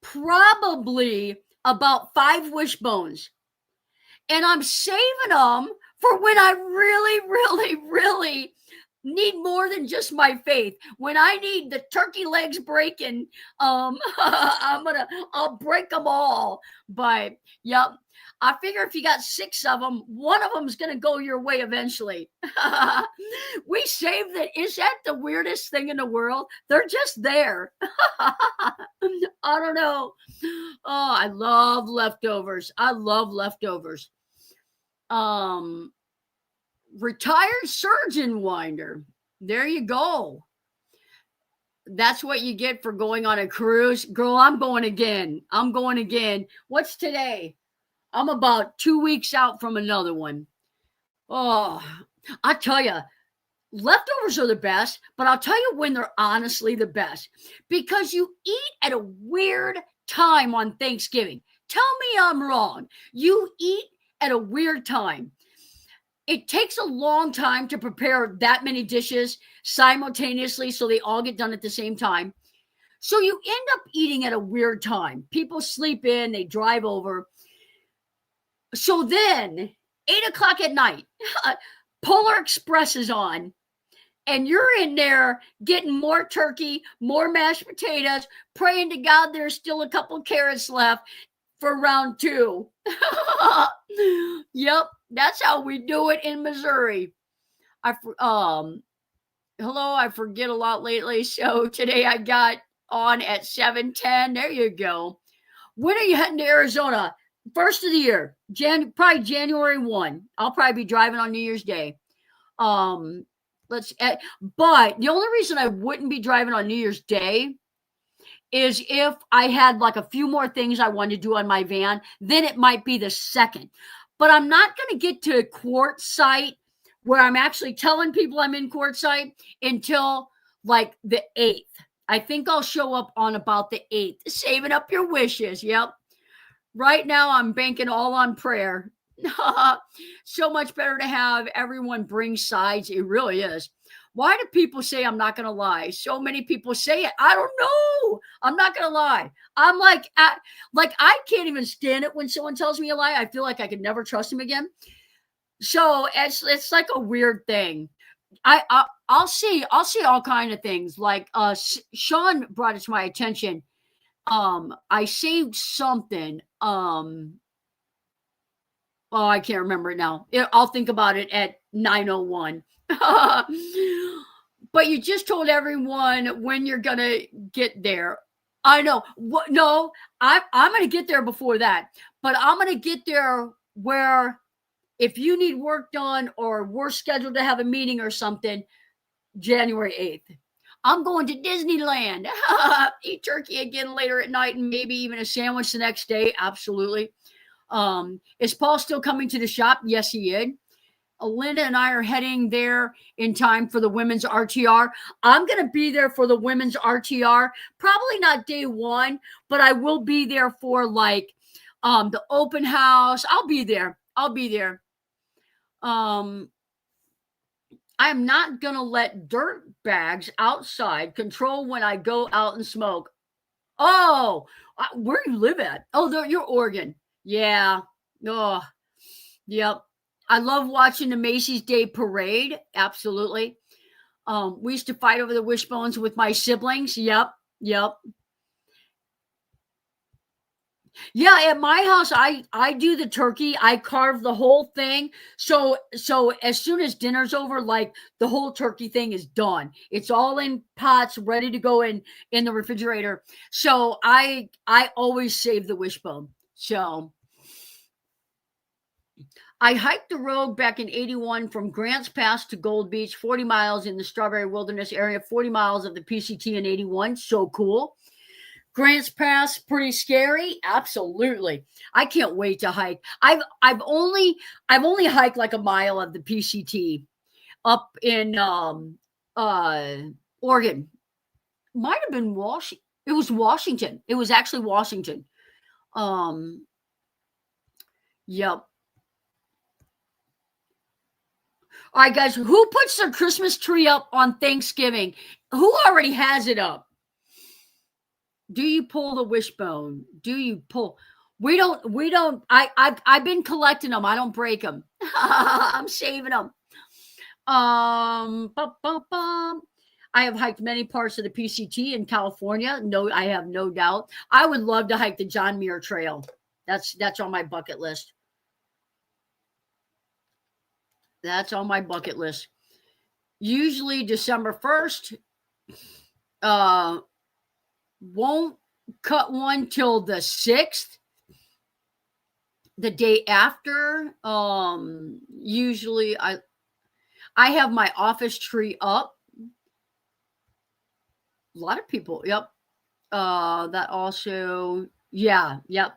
probably about 5 wishbones. And I'm saving them for when I really, really, really need more than just my faith. When I need the turkey legs breaking, I'll break them all. But yep, I figure if you got 6 of them, one of them's gonna go your way eventually. We saved it. Is that the weirdest thing in the world? They're just there. I don't know. Oh, I love leftovers. Retired surgeon winder. There you go. That's what you get for going on a cruise. Girl, I'm going again. What's today? I'm about 2 weeks out from another one. Oh, I tell you, leftovers are the best, but I'll tell you when they're honestly the best. Because you eat at a weird time on Thanksgiving. Tell me I'm wrong. You eat at a weird time. It takes a long time to prepare that many dishes simultaneously so they all get done at the same time. So you end up eating at a weird time. People sleep in, they drive over. So then, 8 o'clock at night, Polar Express is on, and you're in there getting more turkey, more mashed potatoes, praying to God there's still a couple carrots left for round 2. Yep, that's how we do it in Missouri. Hello, I forget a lot lately. So today I got on at 7:10. There you go. When are you heading to Arizona? First of the year, probably January 1. I'll probably be driving on New Year's Day. But the only reason I wouldn't be driving on New Year's Day is if I had like a few more things I wanted to do on my van, then it might be the 2nd. But I'm not going to get to Quartzsite where I'm actually telling people I'm in Quartzsite until like the 8th. I think I'll show up on about the 8th, saving up your wishes. Yep. Right now I'm banking all on prayer. So much better to have everyone bring sides. It really is. Why do people say I'm not going to lie? So many people say it. I don't know. I'm not going to lie. I'm like I can't even stand it when someone tells me a lie. I feel like I could never trust him again. So it's like a weird thing. I'll see all kind of things. Like Sean brought it to my attention. I saved something. Oh, I can't remember it now. I'll think about it at 9:01. But you just told everyone when you're gonna get there. I know. No, I'm gonna get there before that. But I'm gonna get there where if you need work done or we're scheduled to have a meeting or something, January 8th. I'm going to Disneyland. Eat turkey again later at night and maybe even a sandwich the next day. Absolutely. Is Paul still coming to the shop? Yes, he is. Linda and I are heading there in time for the women's RTR. I'm going to be there for the women's RTR. Probably not day one, but I will be there for like the open house. I'll be there. I'm not going to let dirt bags outside control when I go out and smoke. Oh, where do you live at? Oh, you're Oregon. Yeah. Oh, yep. I love watching the Macy's Day Parade. Absolutely. We used to fight over the wishbones with my siblings. Yep. Yeah, at my house, I do the turkey. I carve the whole thing. So as soon as dinner's over, like the whole turkey thing is done. It's all in pots, ready to go in the refrigerator. So I always save the wishbone. So I hiked the road back in 81 from Grants Pass to Gold Beach, 40 miles in the Strawberry Wilderness area, 40 miles of the PCT in 81. So cool. Grants Pass, pretty scary. Absolutely. I can't wait to hike. I've only hiked like a mile of the PCT up in Oregon. Might have been Washington. It was Washington. It was actually Washington. Yep. All right, guys, who puts their Christmas tree up on Thanksgiving? Who already has it up? Do you pull the wishbone? Do you pull? We don't. I've been collecting them. I don't break them. I'm saving them. I have hiked many parts of the PCT in California. No, I have no doubt. I would love to hike the John Muir Trail. That's on my bucket list. That's on my bucket list. Usually December 1st. Won't cut one till the 6th. The day after. Usually I have my office tree up. A lot of people, yep. That also, yeah, yep.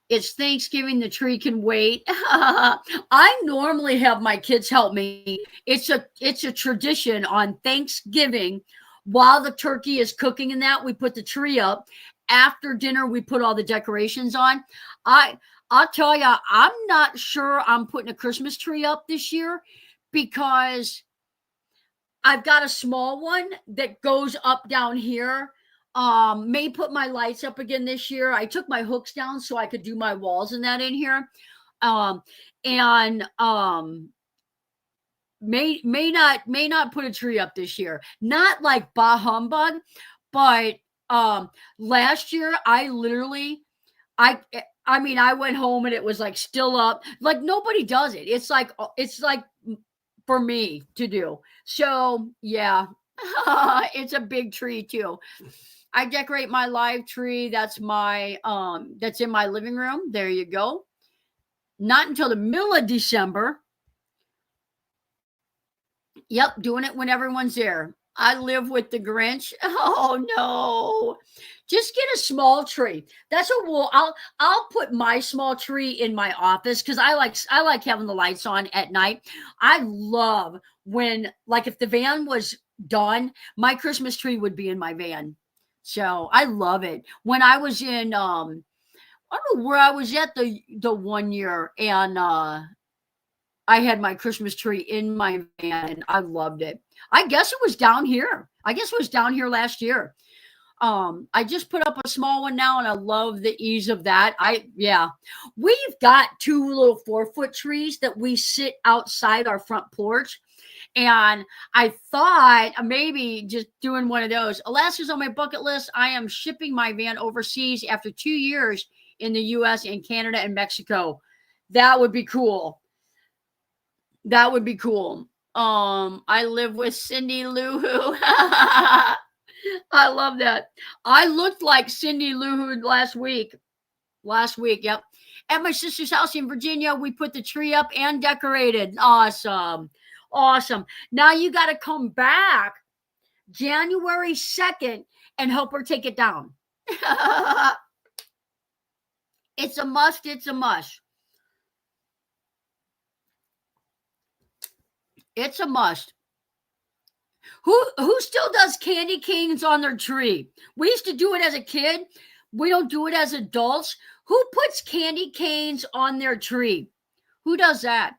It's Thanksgiving. The tree can wait. I normally have my kids help me. It's a tradition on Thanksgiving. While the turkey is cooking and that, we put the tree up. After dinner, we put all the decorations on. I'll tell you, I'm not sure I'm putting a Christmas tree up this year because I've got a small one that goes up down here. May put my lights up again this year. I took my hooks down so I could do my walls and that in here. May not put a tree up this year. Not like bah humbug, but last year I literally I went home and it was like still up. Like nobody does it. It's like for me to do. So yeah. It's a big tree too. I decorate my live tree. That's my that's in my living room. There you go. Not until the middle of December. Yep, doing it when everyone's there. I live with the Grinch. Oh no. Just get a small tree. That's what I'll put my small tree in my office because I like having the lights on at night. I love when, like, if the van was done, my Christmas tree would be in my van. So I love it. When I was in I don't know where I was at the one year, and I had my Christmas tree in my van and I loved it. I guess it was down here. Last year. I just put up a small one now and I love the ease of that. We've got 2 little 4-foot trees that we sit outside our front porch. And I thought maybe just doing one of those. Alaska's on my bucket list. I am shipping my van overseas after 2 years in the US and Canada and Mexico. That would be cool. I live with Cindy Lou Who. I love that. I looked like Cindy Lou Who last week. Yep. At my sister's house in Virginia, we put the tree up and decorated. Awesome. Now you got to come back January 2nd and help her take it down. It's a must. It's a must. It's a must. Who still does candy canes on their tree? We used to do it as a kid. We don't do it as adults. Who puts candy canes on their tree? Who does that?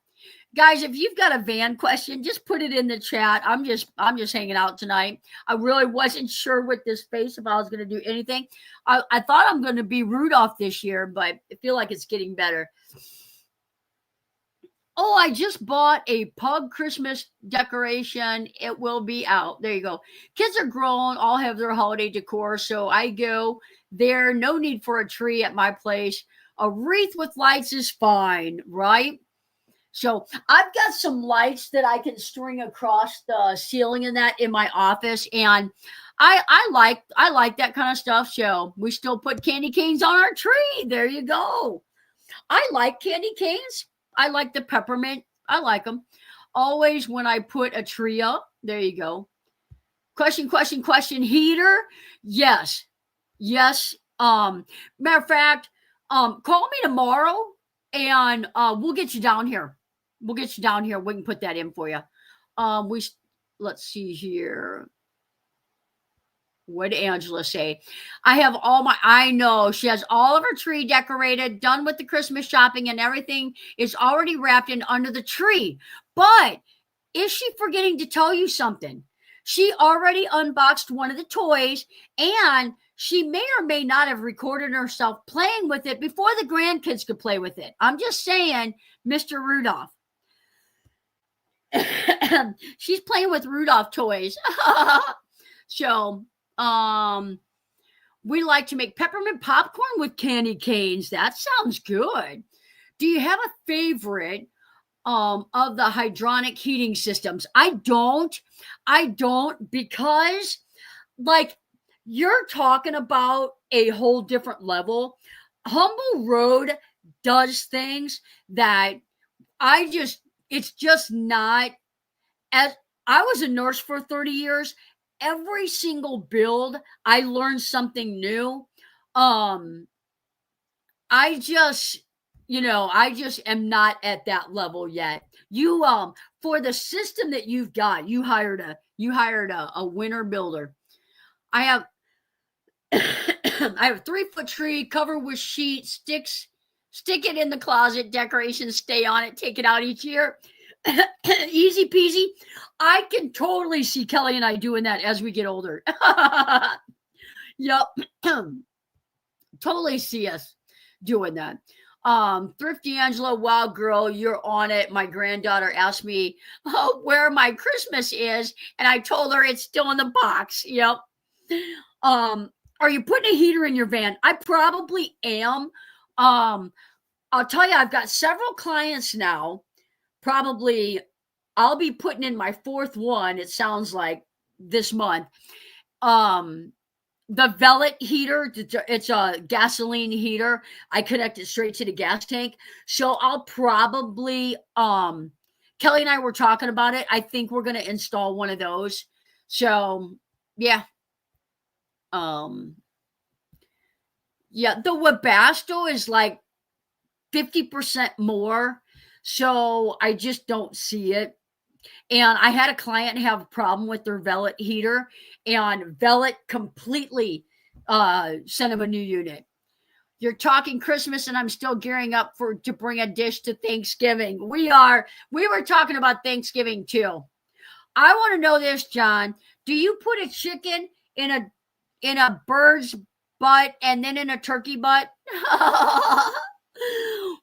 Guys, if you've got a van question, just put it in the chat. I'm just hanging out tonight. I really wasn't sure with this face if I was going to do anything. I thought I'm going to be Rudolph this year, but I feel like it's getting better. Oh, I just bought a pug Christmas decoration. It will be out. There you go. Kids are grown, all have their holiday decor. So I go there. No need for a tree at my place. A wreath with lights is fine, right? So I've got some lights that I can string across the ceiling in my office. And I like that kind of stuff. So we still put candy canes on our tree. There you go. I like candy canes. I like the peppermint. I like them. Always when I put a tree up. There you go. Question. Heater? Yes. Matter of fact, call me tomorrow and we'll get you down here. We can put that in for you. Let's see here. What did Angela say? I know she has all of her tree decorated, done with the Christmas shopping, and everything is already wrapped in under the tree. But is she forgetting to tell you something? She already unboxed one of the toys, and she may or may not have recorded herself playing with it before the grandkids could play with it. I'm just saying, Mr. Rudolph. She's playing with Rudolph toys. So, we like to make peppermint popcorn with candy canes. That sounds good. Do you have a favorite of the hydronic heating systems? I don't because like you're talking about a whole different level. Humble Road does things that it's just not. As I was a nurse for 30 years, every single build I learned something new. I just am not at that level yet. You for the system that you've got, you hired a winter builder. I have I have a 3-foot tree covered with sheets, sticks, stick it in the closet, decorations stay on it, take it out each year. Easy peasy. I can totally see Kelly and I doing that as we get older. Yep. Totally see us doing that. Thrifty Angela, wow, girl, you're on it. My granddaughter asked me where my Christmas is, and I told her it's still in the box. Yep. Are you putting a heater in your van? I probably am. I'll tell you, I've got several clients now. Probably I'll be putting in my 4th one, it sounds like, this month. The Velvet heater, it's a gasoline heater. I connect it straight to the gas tank. So I'll probably, Kelly and I were talking about it. I think we're going to install one of those. So yeah. Yeah, the Webasto is like 50% more. So I just don't see it. And I had a client have a problem with their Velvet heater, and Velvet completely sent him a new unit. You're talking Christmas, and I'm still gearing up to bring a dish to Thanksgiving. We were talking about Thanksgiving too. I want to know this, John. Do you put a chicken in a bird's butt and then in a turkey butt?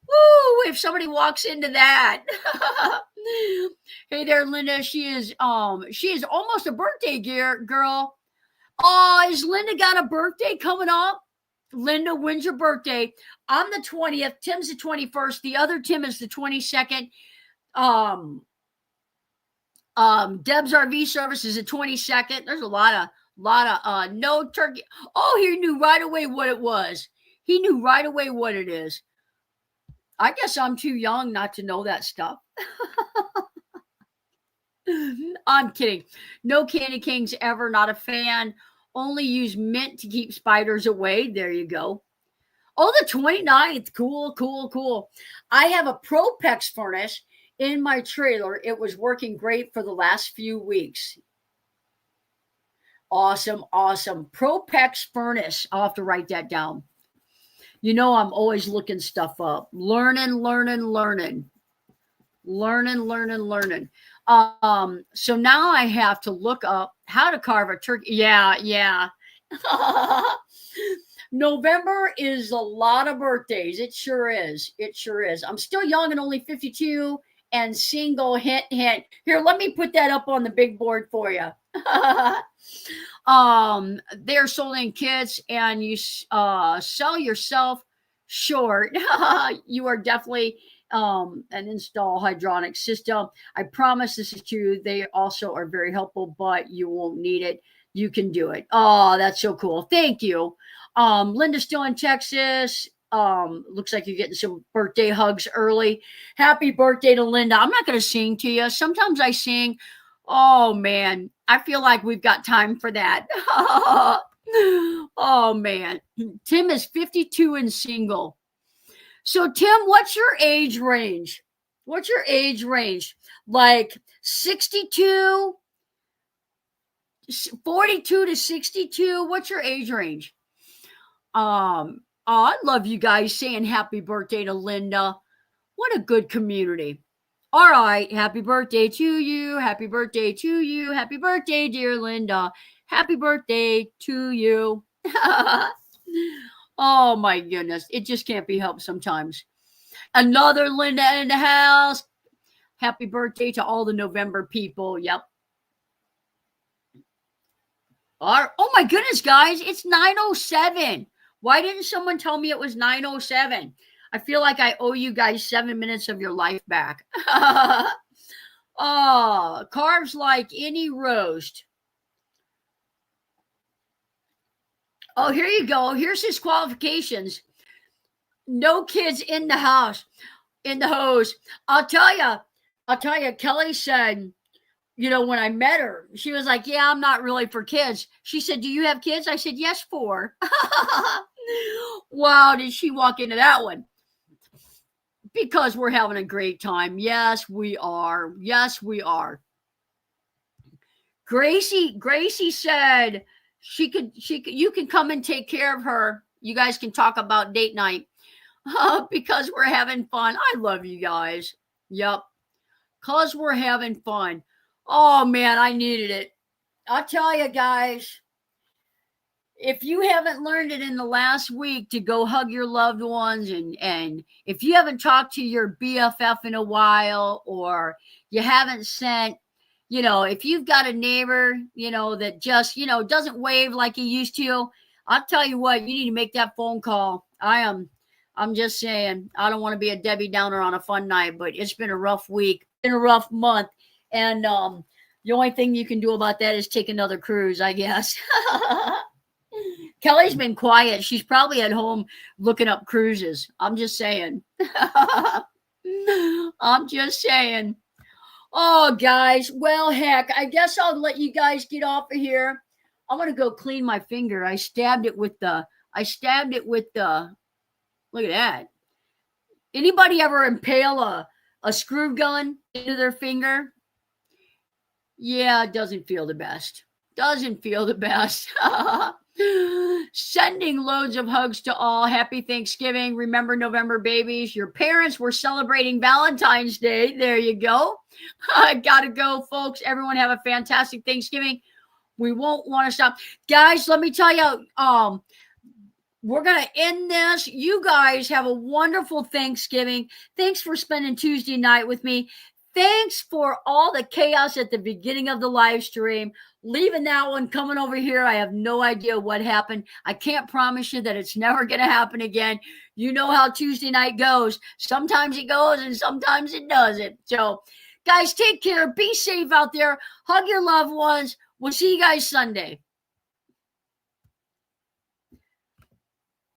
Woo, if somebody walks into that. Hey there, Linda. She is almost a birthday girl. Oh, is Linda got a birthday coming up? Linda, when's your birthday? I'm the 20th. Tim's the 21st. The other Tim is the 22nd. Deb's RV service is the 22nd. There's a lot of no turkey. Oh, he knew right away what it was. He knew right away what it is. I guess I'm too young not to know that stuff. I'm kidding. No candy canes ever. Not a fan. Only use mint to keep spiders away. There you go. Oh, the 29th. Cool, cool, cool. I have a Propex furnace in my trailer. It was working great for the last few weeks. Awesome, awesome. Propex furnace. I'll have to write that down. You know, I'm always looking stuff up. Learning. So now I have to look up how to carve a turkey. Yeah. November is a lot of birthdays. It sure is. I'm still young and only 52 and single. Hint. Here, let me put that up on the big board for you. They're sold in kits, and you sell yourself short. You are definitely an install hydronic system. I promise this is true. They also are very helpful, but you won't need it. You can do it. Oh, that's so cool. Thank you. Linda's still in Texas. Looks like you're getting some birthday hugs early. Happy birthday to Linda. I'm not going to sing to you. Sometimes I sing. Oh, man. I feel like we've got time for that. Oh, man. Tim is 52 and single. So, Tim, what's your age range? Like 62, 42 to 62? What's your age range? I love you guys saying happy birthday to Linda. What a good community. All right. Happy birthday to you. Happy birthday to you. Happy birthday, dear Linda. Happy birthday to you. Oh, my goodness. It just can't be helped sometimes. Another Linda in the house. Happy birthday to all the November people. Yep. Oh, my goodness, guys. It's 9:07. Why didn't someone tell me it was 9:07? I feel like I owe you guys 7 minutes of your life back. Oh, carbs like any roast. Oh, here you go. Here's his qualifications. No kids in the house, in the hose. I'll tell you, Kelly said, you know, when I met her, she was like, yeah, I'm not really for kids. She said, do you have kids? I said, yes, 4. Wow, did she walk into that one? Because we're having a great time. Yes, we are. Gracie said you can come and take care of her. You guys can talk about date night because we're having fun. I love you guys. Yep. Because we're having fun. Oh, man, I needed it. I'll tell you guys, if you haven't learned it in the last week to go hug your loved ones, and if you haven't talked to your BFF in a while, or you haven't sent, you know, if you've got a neighbor, you know, that just, you know, doesn't wave like he used to, I'll tell you what, you need to make that phone call. I'm just saying, I don't want to be a Debbie Downer on a fun night, but it's been a rough week, been a rough month. And the only thing you can do about that is take another cruise, I guess. Kelly's been quiet. She's probably at home looking up cruises. I'm just saying. Oh, guys. Well, heck, I guess I'll let you guys get off of here. I'm going to go clean my finger. I stabbed it with the, look at that. Anybody ever impale a screw gun into their finger? Yeah, it doesn't feel the best. Sending loads of hugs to all. Happy Thanksgiving. Remember November babies. Your parents were celebrating Valentine's Day. There you go. I gotta go, folks. Everyone have a fantastic Thanksgiving. We won't want to stop. Guys, let me tell you, we're going to end this. You guys have a wonderful Thanksgiving. Thanks for spending Tuesday night with me. Thanks for all the chaos at the beginning of the live stream. Leaving that one, coming over here, I have no idea what happened. I can't promise you that it's never going to happen again. You know how Tuesday night goes. Sometimes it goes and sometimes it doesn't. So, guys, take care. Be safe out there. Hug your loved ones. We'll see you guys Sunday.